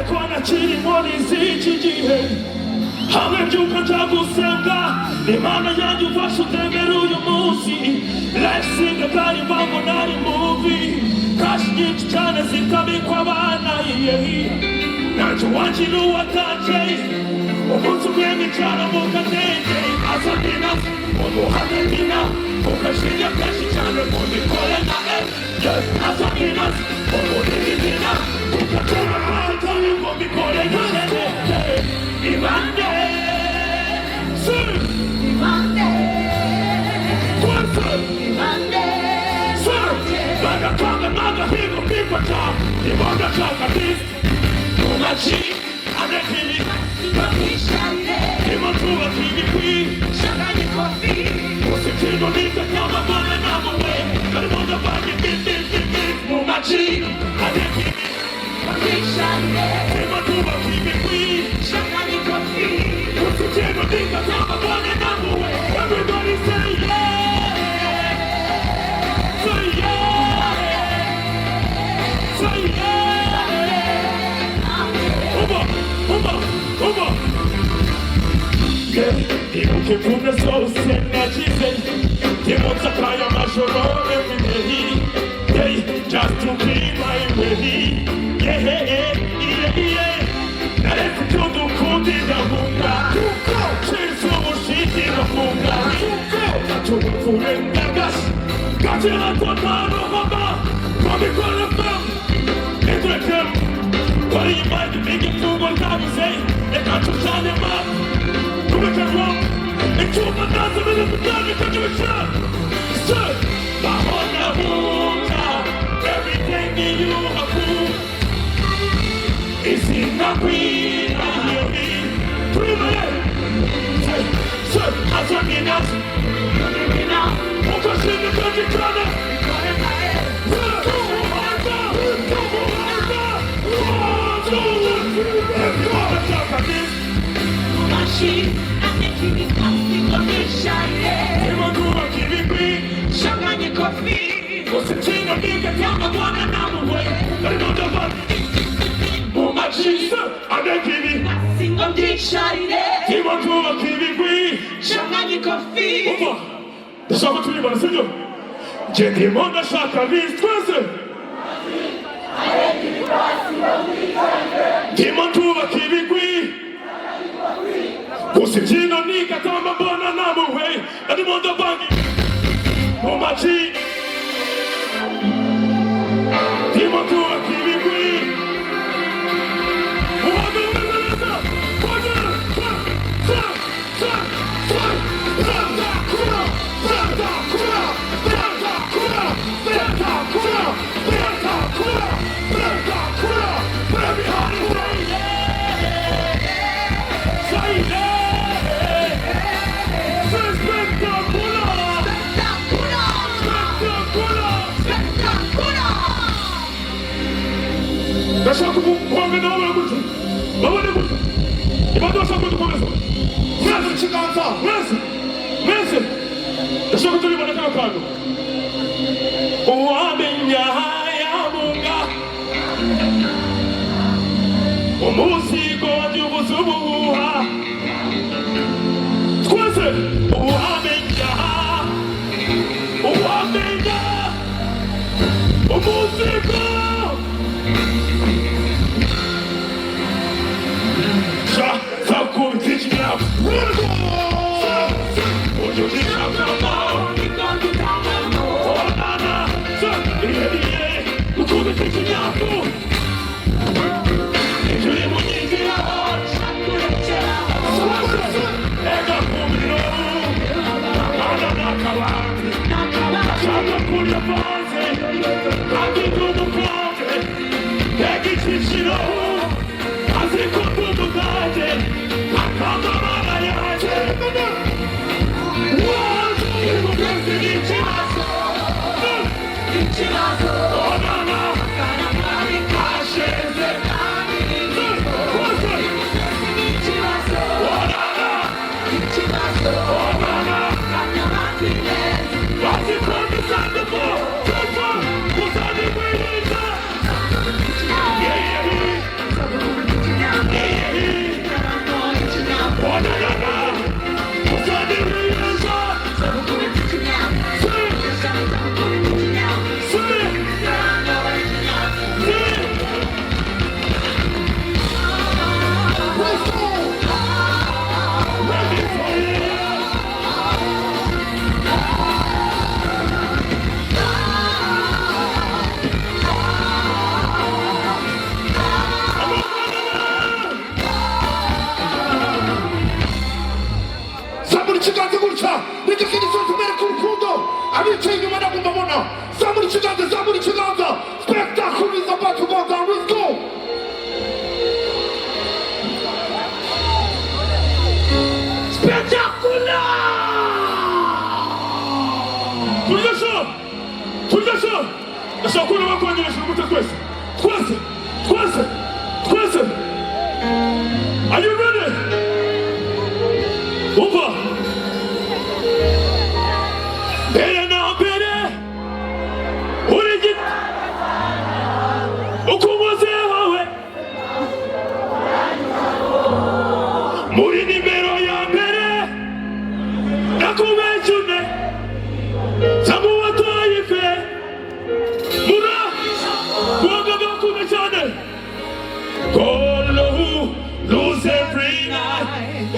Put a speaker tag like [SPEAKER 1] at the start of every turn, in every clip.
[SPEAKER 1] Kwa chini mwoni zichijihe Hamwe mjuka njagusenga Imana yanyu fashu tengeru uyu musi Life singa kari mambo nari movie Kashi nyinshi cyane zikabikwa abana Nanjye wanjiru wataje Umunsi umwe mwicara mukatenge Azamina umuhane mina Ukashinya kashi cyane mubikore na Azamina umuriri mina Ukatuma kuhatani mubikore na Imande Imande Kwanza Imande Maga maga higo kipata Imanda chaka dis Umachi Anekili Imatuwa kini kui Shangani kofi Usitino nika kama mwana na mwe Kalimanda bagi bim Umachi Anekili Imatuwa kini kui Shangani kofi Usitino nika kama mwana na mwe Everybody say yeah Say yeah Say yeah Uma Ibuke kuna zose nagize Ndimutsa kaya majoro every day Just to be my way Yeah Naretse tudu kundi ndahunga Chirisu ubushiti ndafunga Tatumpfure ndagashi Gachira totano mama Babikora fem Edrekem What do you mind to make it through what God will say? They got to shine them up. You make it wrong. And two for nothing in the time you can do it, sir. Sir, I'm on the hook. Everything that you approve is in the queen of your head. Prove it. Sir, I'm talking out. Focus in the country corner. Mashi, anekili kasi komishane Imakuwa kivipi, shanganye kofi Usitino nika kama mwana na mwe Kalimondo bagi Umashi, anekili kasi komishane Imakuwa kivipi, shanganye kofi Uma, ndashaka tulibana sivyo Jendi monda shaka list kwese Imakuwa kivipi Usitino nika kama mbona na muwe Kalimondo bagi Umachi Imakuwa kivipi Umakuwa Ndashaka kukuhonga nawe wagutse babone gutse ibado bashaka kudukomeza mwese kiganza mwese ndashaka tulibona kano kantu uwamenya yamunga umuzigo wanyubuza ubuhuha twese uwamenya umuzigo Come teach me how. Would you teach me how? Oh, Nana, you couldn't teach me how to. If you live on the Ega Kumino, Nakawa, Chaka Kuya Base, Aki Kumu Kwake, Egi Chichino, Asi Kumu Kwake.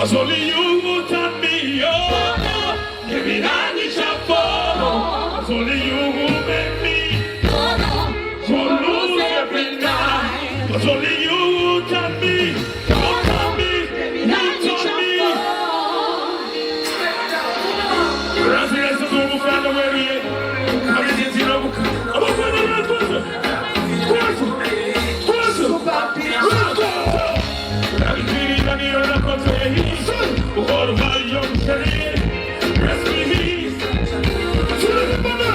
[SPEAKER 1] 'Cause only you will turn me on. Give me that which I fall. 'Cause only you will make me lose every night. 'Cause only you will turn me. Don't turn me. You turn me. Gracias a Mungu fanya wewe. Amenizi na Mungu. Amafanya wewe kwanza. Kwanza. Nagiri ndani ya nafasi hii. Uhuru hayo mshari. Rest in peace. Chini baba.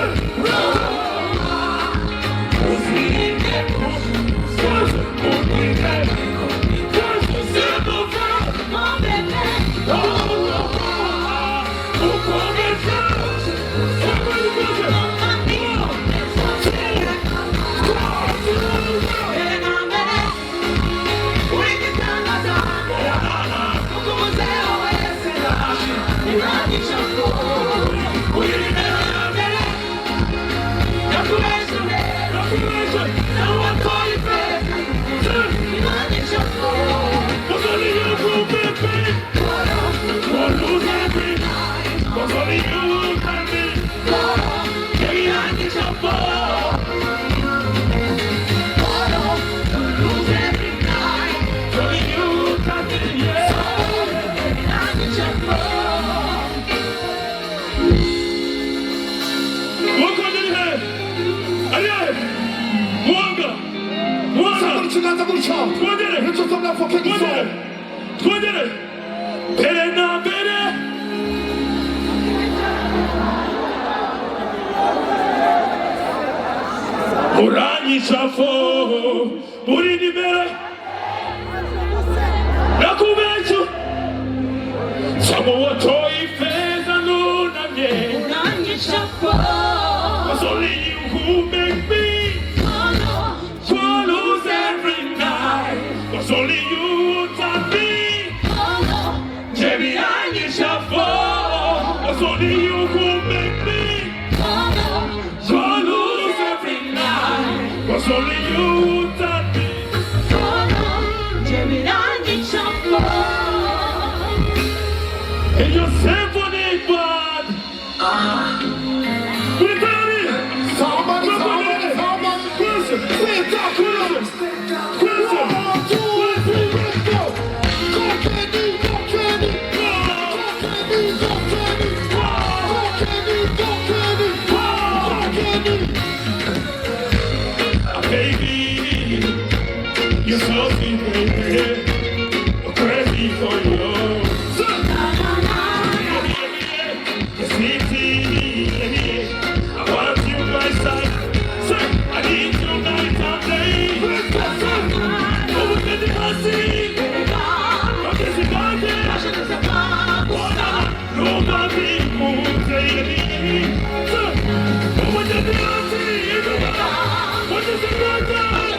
[SPEAKER 1] Oranyishafo muri nimere nakubecho Samo watoi feza nunamye Oranyishafo 'Cause only you who make me lose every night. 'Cause only you turn me. Jerry Oranyishafo 'Cause only you who make me lose every night. 'Cause only you turn me. Jerry Oranyishafo. And your symphony band. Baby, you're so sweet, baby. I'm crazy for you. You're sweetie. I want you by side. Say, I need you night and day. Over to the house. Nobody moves, baby. Over to the house. What is it matter?